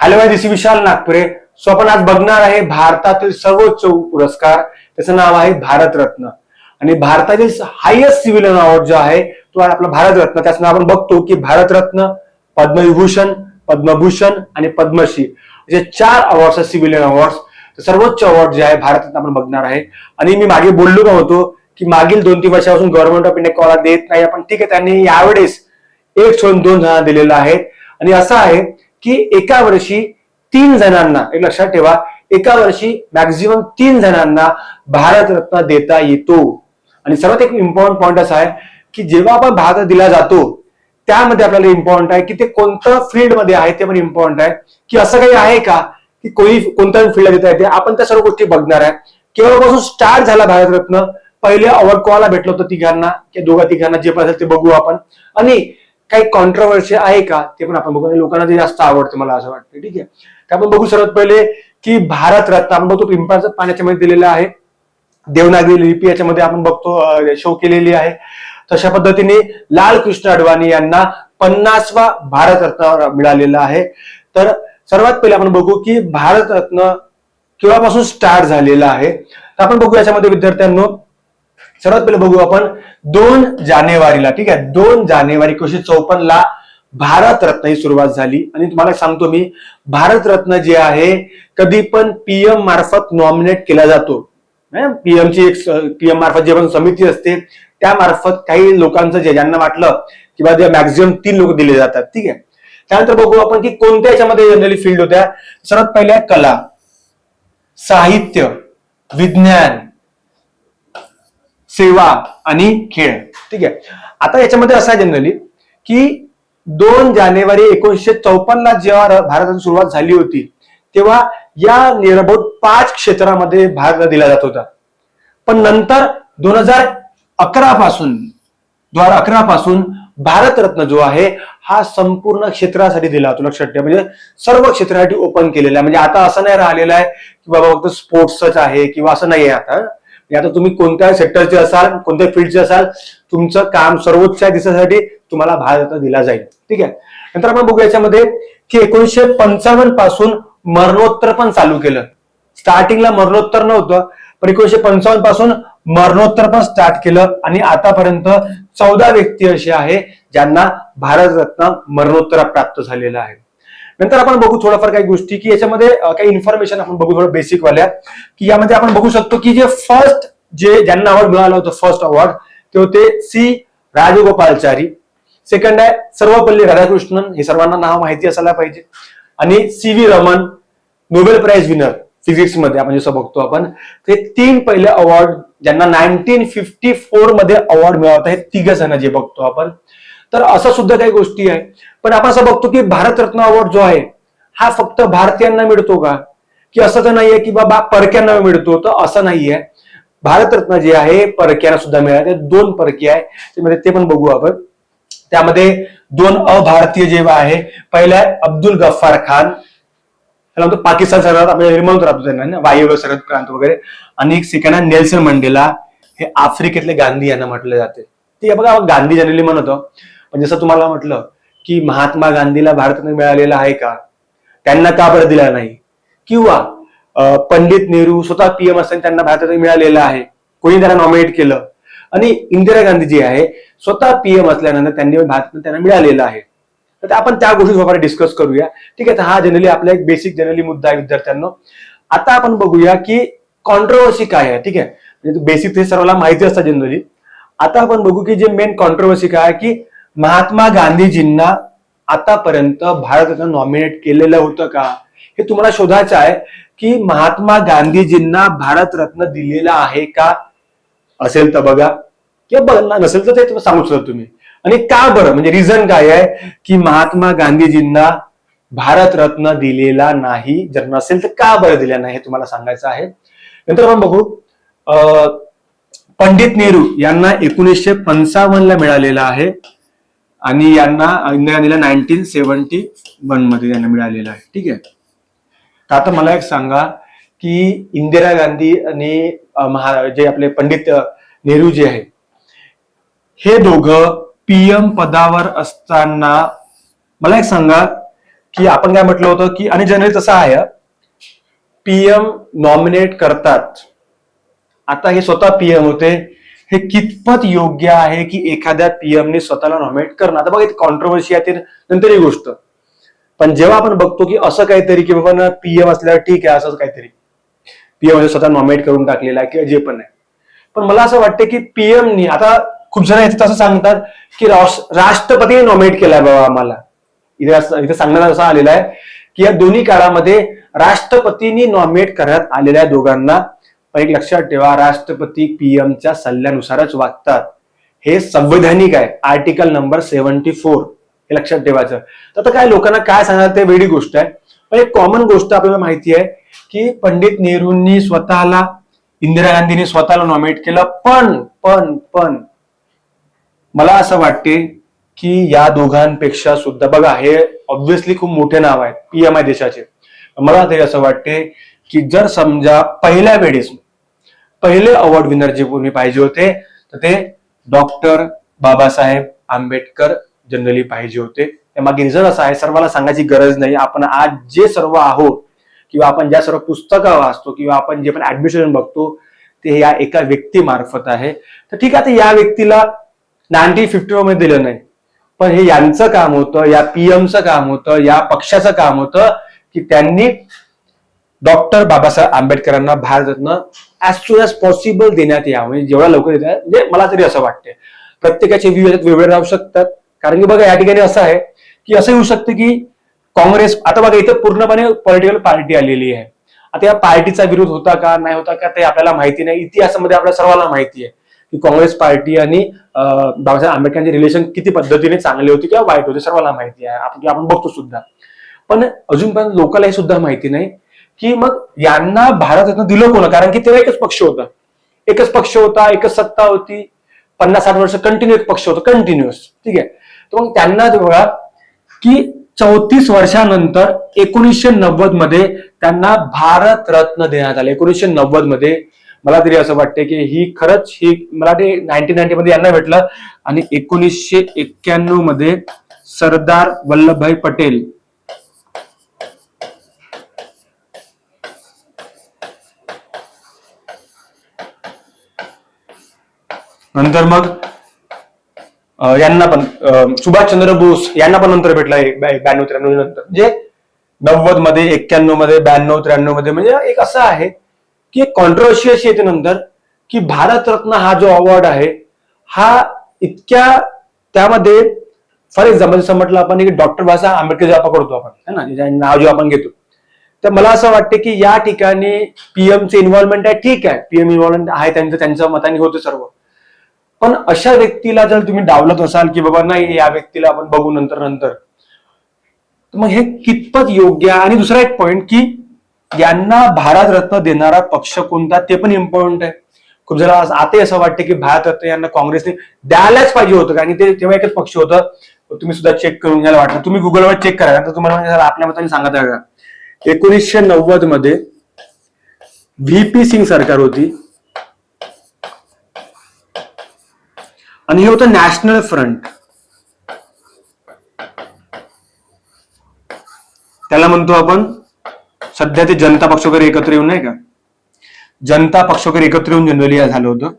Hello, दिस विशाल Nagpure. So आपण आज बघणार आहे भारतातील सर्वोच्च पुरस्कार. त्याचं नाव आहे भारतरत्न. आणि भारतातील हायेस्ट सिव्हिलियन अवॉर्ड जो आहे तो आहे आपला भारतरत्न. त्याचं नाव आपण बघतो की भारतरत्न, पद्मविभूषण, पद्मभूषण आणि पद्मश्री जे 4 अवॉर्ड्स आहेत, सिव्हिलियन अवॉर्ड्स. सर्वोच्च अवॉर्ड जे आहे भारतरत्न आपण बघणार आहे. आणि मी मागे बोललो का होतो की मागील 2-3 वर्षापासून गव्हर्नमेंट ऑफ इंडिया कोणाला देत नाही. आपण ठीक आहे, त्यांनी यावेळेस 1 सोडून 2 जणांना दिलेला आहे. आणि असं आहे की एका वर्षी 3 जणांना, एक लक्षात ठेवा, एका वर्षी मॅक्झिमम 3 जणांना भारतरत्न देता येतो. आणि सर्वात एक इम्पॉर्टंट पॉइंट असा आहे की जेव्हा आपण भारत दिला जातो त्यामध्ये आपल्याला इम्पॉर्टंट आहे की ते कोणत्या फील्डमध्ये आहे ते पण इम्पॉर्टंट आहे. की असं काही आहे का की कोणी कोणत्या फील्डला देता येते, आपण त्या सर्व गोष्टी बघणार आहे. केव्हापासून स्टार्ट झाला भारतरत्न, पहिले अवॉर्ड कोणाला भेटलं होतं, तिघांना किंवा 2-3 जे पण असेल ते बघू आपण. आणि काही कॉन्ट्रोवर्सी आहे का ते पण आपण बघू. लोकांना ते जास्त आवडते मला असं वाटतं. ठीक आहे, तर आपण बघू सर्वात पहिले की भारतरत्न आपण बघतो पिंपळाचं पाण्याच्या मध्ये दिलेलं आहे. देवनागरी लिपी याच्यामध्ये आपण बघतो शो केलेली आहे. तशा पद्धतीने लालकृष्ण अडवाणी यांना 50वा भारतरत्न मिळालेला आहे. तर सर्वात पहिले आपण बघू की भारतरत्न केव्हापासून स्टार्ट झालेला आहे. तर आपण बघू याच्यामध्ये विद्यार्थ्यांनो, सर्वात पहिले बघू आपण 2 जानेवारीला. ठीक आहे, 2 जानेवारी 1954 भारतरत्न ही सुरुवात झाली. आणि तुम्हाला सांगतो मी, भारतरत्न जे आहे कधी पण पीएम मार्फत नॉमिनेट केला जातो. पीएम मार्फत जे पण समिती असते त्या मार्फत काही लोकांचं ज्यांना वाटलं की बाबा मॅक्झिमम 3 लोक दिले जातात. ठीक आहे, त्यानंतर बघू आपण की कोणत्या याच्यामध्ये जनरली फील्ड होत्या. सर्वात पहिल्या कला, साहित्य, विज्ञान, सेवा आणि खेळ. ठीक आहे, आता याच्यामध्ये असं आहे जनरली की 2 जानेवारी 1954 जेव्हा भारताची सुरुवात झाली होती तेव्हा या नियर अबाउट 5 क्षेत्रामध्ये भारत दिला जात होता. पण नंतर 2011 पासून भारतरत्न जो आहे हा संपूर्ण क्षेत्रासाठी दिला होतो. लक्षात ठेवा, म्हणजे सर्व क्षेत्रासाठी ओपन केलेला आहे. म्हणजे आता असं नाही राहिलेलं आहे की बाबा फक्त स्पोर्ट्सच आहे किंवा असं नाही आहे. आता तुम्ही कोणत्या सेक्टरचे असाल, कोणत्या फील्डचे असाल, तुमचं काम सर्वोच्च दिसण्यासाठी तुम्हाला भारतरत्न दिला जाईल. ठीक आहे, नंतर आपण बघू याच्यामध्ये की 1955 पासून मरणोत्तर पण चालू केलं. स्टार्टिंगला मरणोत्तर नव्हतं, पण 1955 पासून मरणोत्तर पण स्टार्ट केलं. आणि आतापर्यंत 14 व्यक्ती असे आहे ज्यांना भारतरत्न मरणोत्तर प्राप्त झालेलं आहे. नंतर आपण बघू थोडंफार काही गोष्टी की याच्यामध्ये काही इन्फॉर्मेशन आपण बघू थोडं बेसिक वाल्या. की यामध्ये आपण बघू शकतो की ज्यांना अवॉर्ड मिळालं होतं, फर्स्ट अवॉर्ड ते होते सी राजगोपालचारी. सेकंड आहे सर्वपल्ली राधाकृष्णन, हे सर्वांना नाव माहिती असायला पाहिजे. आणि C V. Raman, Nobel prize winner physics मध्ये आपण जसं बघतो आपण. ते 3 पहिले अवॉर्ड ज्यांना 1954 मध्ये अवॉर्ड मिळवता, हे 3 जण जे बघतो आपण. तर असं सुद्धा काही गोष्टी आहे. पण आपण असं बघतो की भारतरत्न अवॉर्ड जो आहे हा फक्त भारतीयांना मिळतो का, की असं तर नाहीये की बाबा परक्यांना मिळतो, तर असं नाहीये. भारतरत्न जे आहे परक्यांना सुद्धा मिळाले. 2 परकीय आहे, ते पण बघू आपण. त्यामध्ये 2 अभारतीय जेव्हा आहे, पहिला आहे अब्दुल गफ्फार खान, पाकिस्तान सरहद आपल्याला निर्माण राहतो त्यांना, वायव्य सरहद प्रांत वगैरे. आणि एक सेकंड आहे नेल्सन मंडेला, हे आफ्रिकेतले गांधी यांना म्हटले जाते. ते बघा, गांधी जनरली म्हणतो, पण जसं तुम्हाला म्हटलं की महात्मा गांधीला भारतरत्न मिळालेला आहे का, त्यांना का बरं दिला नाही. किंवा पंडित नेहरू स्वतः पीएम असताना त्यांना भारतरत्न मिळालेलं आहे, कोणी त्यांना नॉमिनेट केलं. आणि इंदिरा गांधी जी आहे स्वतः पीएम असल्यानंतर त्यांनी भारतरत्न त्यांना मिळालेलं आहे. तर आपण त्या गोष्टी डिस्कस करूया. ठीक आहे, तर हा जनरली आपला एक बेसिक जनरली मुद्दा आहे विद्यार्थ्यांना. आता आपण बघूया की कॉन्ट्रोवर्सी काय आहे. ठीक आहे, म्हणजे बेसिक ते सर्वांना माहिती असतं जनरली. आता आपण बघू की जे मेन कॉन्ट्रोवर्सी काय आहे की महात्मा गांधीजींना आतापर्यंत भारतरत्न नॉमिनेट केलेलं होतं का, हे तुम्हाला शोधायचं आहे. की महात्मा गांधीजींना भारतरत्न दिलेला आहे का, असेल तर बघा, किंवा नसेल तर ते सांगू शकता तुम्ही. आणि का बरं, म्हणजे रिझन काय आहे की महात्मा गांधीजींना भारतरत्न दिलेला नाही. जर नसेल तर का बरं दिला नाही हे तुम्हाला सांगायचं आहे. नंतर आपण बघू पंडित नेहरू यांना 1955 मिळालेला आहे. आणि यांना इंदिरा गांधीला 1971 मध्ये त्यांना मिळालेलं आहे. ठीक आहे, तर आता मला एक सांगा की इंदिरा गांधी आणि जे आपले पंडित नेहरू जे आहे, हे दोघं पीएम पदावर असताना मला एक सांगा की आपण काय म्हटलं होतं की, आणि जनरली तसं आहे, पीएम नॉमिनेट करतात. आता हे स्वतः पीएम होते, हे कितपत योग्य आहे की एखाद्या पीएमने स्वतःला नॉमिनेट करणं? आता बघा, कॉन्ट्रोवर्सी आहे ते नंतर ही गोष्ट. पण जेव्हा आपण बघतो की असं काहीतरी की बाबा ना, पीएम असल्यावर ठीक आहे असंच काहीतरी पीएम स्वतः नॉमिनेट करून टाकलेलं आहे किंवा जे पण आहे. पण मला असं वाटतं की पीएमनी, आता खूप जण याचं असं सांगतात की राष्ट्रपतीने नॉमिनेट केलाय बाबा आम्हाला. इथे सांगण्यात असं आलेलं आहे की या दोन्ही काळामध्ये राष्ट्रपतींनी नॉमिनेट करण्यात आलेल्या दोघांना. पण एक लक्षात ठेवा, राष्ट्रपती पीएमच्या सल्ल्यानुसारच वागतात. हे संवैधानिक आहे, आर्टिकल नंबर 74, हे लक्षात ठेवायचं. तर काय लोकांना काय सांगणार ते वेगळी गोष्ट आहे. पण एक कॉमन गोष्ट आपल्याला माहिती आहे की पंडित नेहरूंनी स्वतःला, इंदिरा गांधींनी स्वतःला नॉमिनेट केलं. पण मला असं वाटते की या दोघांपेक्षा सुद्धा, बघा हे ऑब्व्हियसली खूप मोठे नाव आहेत, पीएम आहे देशाचे. मला तरी असं वाटते की जर समजा पहिल्या वेळेस पहिले अवॉर्ड विनर जे कोणी पाहिजे होते, तर ते डॉक्टर बाबासाहेब आंबेडकर जनरली पाहिजे होते. त्यामागे रिझन असा आहे, सर्वांना सांगायची गरज नाही. आपण आज जे सर्व आहोत किंवा आपण ज्या सर्व पुस्तकं वाचतो किंवा आपण जे पण ऍडमिशन बघतो, ते या एका व्यक्तीमार्फत आहे. तर ठीक आहे, या व्यक्तीला 1951 मध्ये दिलं नाही, पण हे यांचं काम होतं, या पीएमचं काम होतं, या पक्षाचं काम होतं की त्यांनी डॉक्टर बाबासाहेब आंबेडकरांना Bharat Ratna as soon as possible देण्यात यावं. म्हणजे जेवढा लवकर देण्यात, म्हणजे मला तरी असं वाटते. प्रत्येकाचे व्ह्यू याच्यात वेगळे राहू शकतात, कारण की बघा या ठिकाणी असं आहे की असं येऊ शकतं की काँग्रेस, आता बघा इथे पूर्णपणे पॉलिटिकल पार्टी आलेली आहे. आता या पार्टीचा विरोध होता का नाही होता का ते आपल्याला माहिती नाही. इतिहासामध्ये आपल्या सर्वांना माहिती आहे की काँग्रेस पार्टी आणि बाबासाहेब आंबेडकरांचे रिलेशन किती पद्धतीने चांगले होते किंवा वाईट होते, सर्वांना माहिती आहे, आपण बघतो सुद्धा. पण अजूनपर्यंत लोकांना हे सुद्धा माहिती नाही की मग यांना भारतरत्न दिलं कोण, कारण की तेव्हा एकच पक्ष होता, एकच सत्ता होती, 50-60 वर्ष कंटिन्यू एक पक्ष होता, कंटिन्युअस. ठीक आहे, तर मग त्यांना बघा की 34 वर्षानंतर 1990 मध्ये त्यांना भारतरत्न देण्यात आले. 1990 मध्ये. मला तरी असं वाटते की ही खरंच, ही मला ते 1990 मध्ये यांना भेटलं, आणि 1991 मध्ये सरदार वल्लभभाई पटेल नंतर मग यांना पण सुभाषचंद्र बोस यांना पण नंतर भेटला 92-93 नंतर. म्हणजे 90 मध्ये, 91 मध्ये, 92-93 मध्ये. म्हणजे एक असं आहे की एक कॉन्ट्रोवर्सी अशी येते नंतर की भारतरत्न हा जो अवॉर्ड आहे हा इतक्या, त्यामध्ये फॉर एक्झाम्पल जसं म्हटलं आपण की डॉक्टर बाबासाहेब आंबेडकर जेव्हा पकडतो आपण, है ना, नाव जेव्हा आपण घेतो, तर मला असं वाटतं की या ठिकाणी पीएमचे इन्व्हॉल्वमेंट आहे. ठीक आहे, पीएम इन्व्हॉल्वमेंट आहे, त्यांच्या मताने होतं सर्व. पण अशा व्यक्तीला जर तुम्ही डावलत असाल की बाबा नाही, या व्यक्तीला आपण बघू नंतर, मग हे कितपत योग्य आहे? आणि दुसरा एक पॉइंट की यांना भारतरत्न देणारा पक्ष कोणता ते पण इम्पॉर्टंट आहे. खूप जरा आता असं वाटतं की भारतरत्न यांना काँग्रेसने द्यायलाच पाहिजे होतं, कारण ते तेव्हा एकच पक्ष होतं. तुम्ही सुद्धा चेक करून घ्यायला वाटतं, तुम्ही गुगलवर चेक करा, तर तुम्हाला आपल्या मताने सांगत आहे का. 1990 मध्ये व्हीपी सिंग सरकार होती, आणि हे होतं नॅशनल फ्रंट. त्याला म्हणतो आपण, सध्या ते जनता पक्ष वगैरे एकत्र येऊन, नाही का, जनता पक्ष वगैरे एकत्र येऊन जनरली झालं होतं.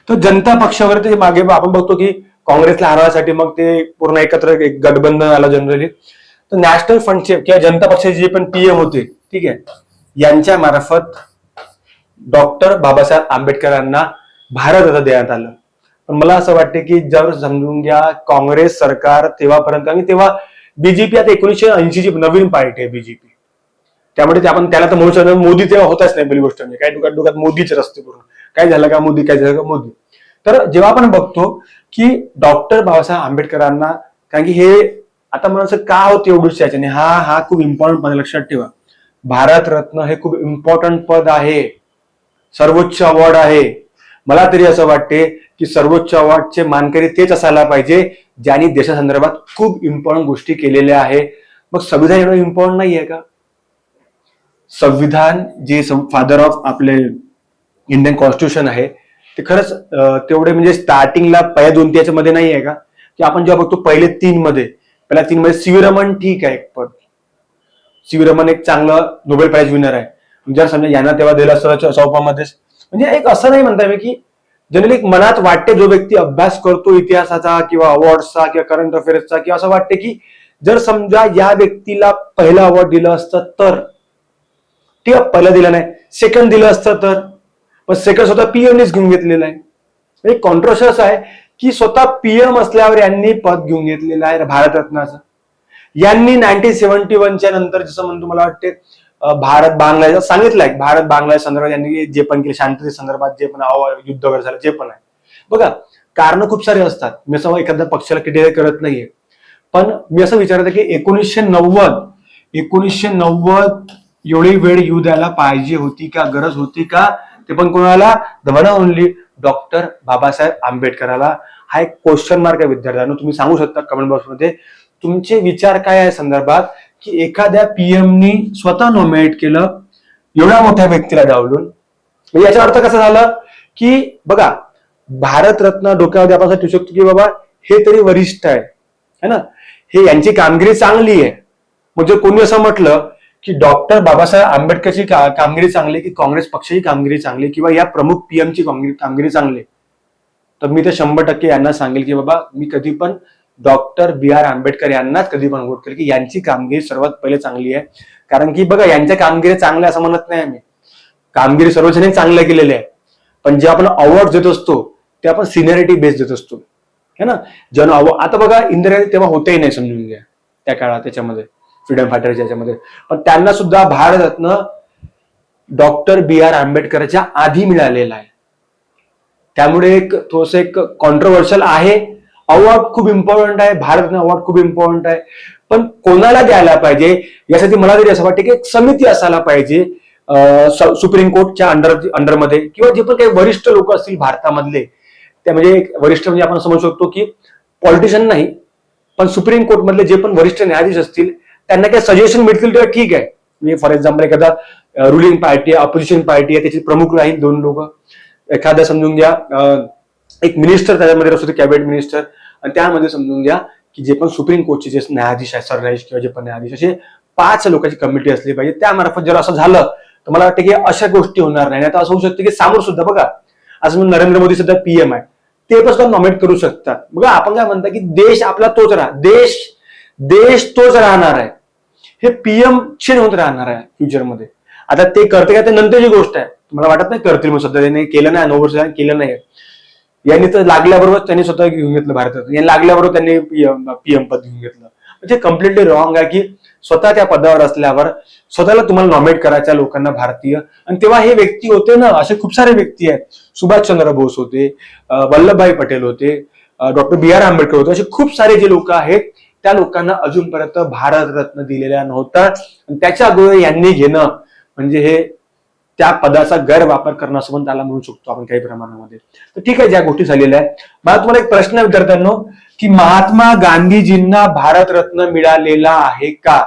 तर जनता पक्ष वगैरे ते मागे आपण बघतो की काँग्रेसला हरवण्यासाठी मग ते पूर्ण एकत्र एक गठबंधन आलं जनरली. तर नॅशनल फ्रंटचे किंवा जनता पक्षाचे जे पण पीएम होते, ठीक आहे, यांच्या मार्फत डॉक्टर बाबासाहेब आंबेडकरांना भारतरत्न देण्यात आलं. पण मला असं वाटतं की जर समजून घ्या, काँग्रेस सरकार तेव्हापर्यंत, आणि तेव्हा बीजेपी, आता 1980 ची नवीन पार्टी आहे बीजेपी, त्यामुळे त्याला तर म्हणू मोदी तेव्हा होताच नाही पहिली गोष्ट. म्हणजे काय डोक्यात मोदीचे रस्ते करून काय झालं का मोदी, काय झालं का मोदी. तर जेव्हा आपण बघतो की डॉक्टर बाबासाहेब आंबेडकरांना, कारण की हे आता मला का होते एवढंच याच्याने, हा खूप इम्पॉर्टंट पद, लक्षात ठेवा. भारतरत्न हे खूप इम्पॉर्टंट पद आहे, सर्वोच्च अवॉर्ड आहे. मला तरी असं वाटते की सर्वोच्च अवॉर्डचे मानकरी तेच असायला पाहिजे ज्यांनी देशासंदर्भात खूप इम्पॉर्टंट गोष्टी केलेल्या आहे. मग संविधान एवढं इम्पॉर्टंट नाही आहे का? संविधान जे फादर ऑफ आपले इंडियन कॉन्स्टिट्यूशन आहे, ते खरंच तेवढे म्हणजे स्टार्टिंगला पहिल्या 2 याच्यामध्ये नाही आहे का, की आपण जेव्हा बघतो पहिल्या 3 मध्ये सी रमन ठीक आहे, पण सी रमन एक चांगलं नोबेल प्राइज विनर आहे. जर समजा यांना तेव्हा दिलं असतं चौपामध्ये, म्हणजे एक असं नाही म्हणता मी की जनरली एक मनात वाटते, जो व्यक्ती अभ्यास करतो इतिहासाचा किंवा अवॉर्डचा किंवा करंट अफेअर्सचा, किंवा असं वाटते की जर समजा या व्यक्तीला पहिलं अवॉर्ड दिलं असतं तर, ठीक आहे पहिलं दिलं नाही, सेकंड दिलं असतं तर, पण सेकंड स्वतः पीएमनीच घेऊन घेतलेलं आहे. म्हणजे कॉन्ट्रोवर्सी आहे की स्वतः पीएम असल्यावर यांनी पद घेऊन घेतलेलं आहे भारतरत्नाचं. यांनी 1971च्या नंतर जसं म्हणतो मला वाटते भारत बांगलादेश सांगितलंय, भारत बांगलादेश संदर्भात यांनी जे पण केले, शांतते संदर्भात जे पण युद्ध वगैरे झालं जे पण आहे, बघा कारण खूप सारे असतात. मी असं एखाद्या पक्षाला क्रिटिसाइज करत नाहीये, पण मी असं विचारत की 1990 एवढी वेळ येऊ द्यायला पाहिजे होती का, गरज होती का, ते पण कोणाला, the one only doctor Babasaheb आंबेडकराला. हा एक क्वेश्चन मार्क आहे विद्यार्थ्यांना. तुम्ही सांगू शकता कमेंट बॉक्समध्ये तुमचे विचार काय आहे संदर्भात, की एखाद्या पीएमनी स्वतः नॉमिनेट केलं एवढ्या मोठ्या व्यक्तीला डावलून. याचा अर्थ कसा झाला की बघा भारतरत्न डोक्यामध्ये आपण असं ठेवू शकतो की बाबा हे तरी वरिष्ठ आहे है ना, हे यांची कामगिरी चांगली आहे. म्हणजे कोणी असं म्हटलं की डॉक्टर बाबासाहेब आंबेडकरची कामगिरी चांगली, की काँग्रेस पक्षाची कामगिरी चांगली, किंवा या प्रमुख पीएमची कामगिरी चांगली, तर मी तर 100% यांना सांगेल की बाबा मी कधी पण डॉक्टर B.R. आंबेडकर यांनाच कधी पण वोट केलं, की यांची कामगिरी सर्वात पहिले चांगली आहे. कारण की बघा यांच्या कामगिरी चांगल्या असं म्हणत नाही आम्ही, कामगिरी सर्वजण चांगल्या केलेल्या आहे, पण जे आपण अवॉर्ड देत असतो ते आपण सिनियरिटी बेस देत असतो है ना. जन अवॉर्ड आता बघा इंदिरा गांधी तेव्हा होतेही नाही समजून घ्या त्या काळात, त्याच्यामध्ये फ्रीडम फायटरच्या याच्यामध्ये, पण त्यांना सुद्धा भारतरत्न डॉक्टर B.R. आंबेडकरच्या आधी मिळालेला आहे. त्यामुळे एक थोडस एक कॉन्ट्रोवर्शियल आहे. अवॉर्ड खूप इम्पॉर्टंट आहे, भारतरत्न अवॉर्ड खूप इम्पॉर्टंट आहे, पण कोणाला द्यायला पाहिजे यासाठी मला तरी असं वाटतं की एक समिती असायला पाहिजे सुप्रीम कोर्टच्या अंडरमध्ये, किंवा जे पण काही वरिष्ठ लोक असतील भारतामधले, त्या म्हणजे वरिष्ठ म्हणजे आपण समजू शकतो की पॉलिटिशियन नाही, पण सुप्रीम कोर्ट मधले जे पण वरिष्ठ न्यायाधीश असतील त्यांना काही सजेशन मिळतील तेव्हा ठीक आहे. म्हणजे फॉर एक्झाम्पल एखादा रुलिंग पार्टी आहे, अपोजिशन पार्टी आहे, त्याचे प्रमुख राहील 2 लोक, एखादा समजून घ्या एक मिनिस्टर त्याच्यामध्ये असतो कॅबिनेट मिनिस्टर, आणि त्यामध्ये समजून घ्या की जे पण सुप्रीम कोर्टचे जे न्यायाधीश आहे, सरन्यायाधीश किंवा जे पण न्यायाधीश, असे 5 लोकांची कमिटी असली पाहिजे. त्यामार्फत जर असं झालं तर मला वाटतं की अशा गोष्टी होणार नाही. आता असं होऊ शकतं की समोर सुद्धा बघा असं म्हणून नरेंद्र मोदी सुद्धा पीएम आहे, ते पण सुद्धा नॉमिनेट करू शकतात. बघा आपण काय म्हणता की देश आपला तोच देश तोच राहणार आहे, हे पीएम चेंज होत राहणार आहे फ्युचरमध्ये. आता ते करते का ते नंतरची गोष्ट आहे, मला वाटत नाही करतील मग, सध्या त्यांनी केलं नाही, 9 वर्ष केलं नाही. यांनी तर लागल्याबरोबर त्यांनी स्वतः घेऊन घेतलं भारतात, यांनी लागल्याबरोबर त्यांनी पीएम पद घेऊन घेतलं. म्हणजे कम्प्लिटली रॉंग आहे की स्वतः त्या पदावर असल्यावर स्वतःला तुम्हाला नॉमिनेट करायच्या लोकांना भारतीय. आणि तेव्हा हे व्यक्ती होते ना, असे खूप सारे व्यक्ती आहेत, सुभाषचंद्र बोस होते, वल्लभभाई पटेल होते, डॉक्टर B.R. आंबेडकर होते, असे खूप सारे जे लोक आहेत त्या लोकांना अजूनपर्यंत भारतरत्न दिलेला नव्हता. त्याच्या अगोदर यांनी घेणं म्हणजे हे त्या पदाचा गैरवापर करणं असं पण त्याला म्हणू शकतो आपण काही प्रमाणामध्ये. तर ठीक आहे, ज्या गोष्टी झालेल्या आहेत. मला तुम्हाला एक प्रश्न विद्यार्थ्यांनो की महात्मा गांधीजींना भारतरत्न मिळालेला आहे का,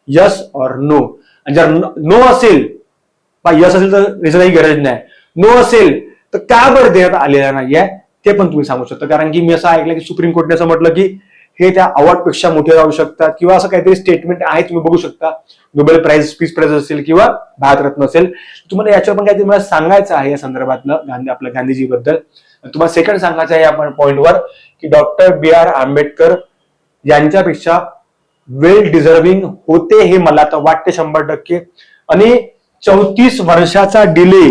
यस और नो. आणि जर नो असेल, यस असेल तर रिझनची गरज नाही, नो असेल तर का बरं देण्यात आलेला नाहीये ते पण तुम्ही सांगू शकता. कारण की मी असं ऐकलं की सुप्रीम कोर्टने असं म्हटलं की हे त्या अवॉर्ड पेक्षा मोठे राहू शकतात, किंवा असं काहीतरी स्टेटमेंट आहे, तुम्ही बघू शकता. नोबेल प्राइज, पीस प्राइज असेल किंवा भारतरत्न असेल. तुम्हाला याच्यावर पण काहीतरी मला सांगायचं आहे या संदर्भातलं आपल्या गांधीजी बद्दल. तुम्हाला सेकंड सांगायचं आहे या पॉइंटवर की डॉक्टर B.R. आंबेडकर यांच्यापेक्षा वेल डिझर्विंग होते, हे मला तर वाटते 100%. आणि 34 वर्षाचा डिले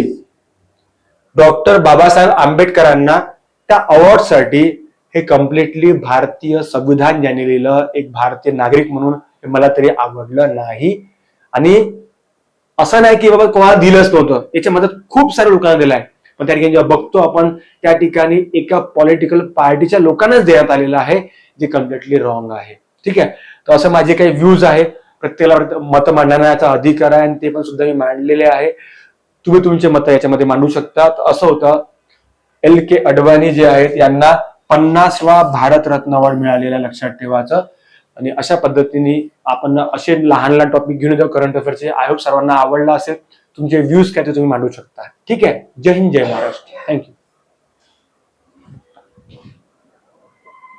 डॉक्टर बाबासाहेब आंबेडकरांना त्या अवॉर्डसाठी, हे कम्प्लिटली भारतीय संविधान ज्यांनी लिहिलं, एक भारतीय नागरिक म्हणून हे मला तरी आवडलं नाही. आणि असं नाही की बाबा कोणाला दिलंच नव्हतं, याच्यामध्ये खूप साऱ्या लोकांना दिलाय, पण त्या ठिकाणी जेव्हा बघतो आपण त्या ठिकाणी एका पॉलिटिकल पार्टीच्या लोकांनाच देण्यात आलेलं आहे, जे कम्प्लिटली रॉंग आहे. ठीक आहे, तर असं माझे काही व्ह्यूज आहे. प्रत्येकाला मत मांडण्याचा अधिकार आहे आणि ते पण सुद्धा मी मांडलेले आहे. तुम्ही तुमचे मत याच्यामध्ये मांडू शकता. असं होतं L.K. अडवाणी जे आहेत यांना 50वा भारतरत्न अवॉर्ड मिळालेला, लक्षात ठेवायचं. आणि अशा पद्धतीने आपण असे लहान लहान टॉपिक घेऊन येतो करंट अफेअर्सचे. आय होप सर्वांना आवडला असेल. तुमचे व्ह्यूज काय ते तुम्ही मांडू शकता. ठीक आहे, जय हिंद, जय महाराष्ट्र. थँक्यू.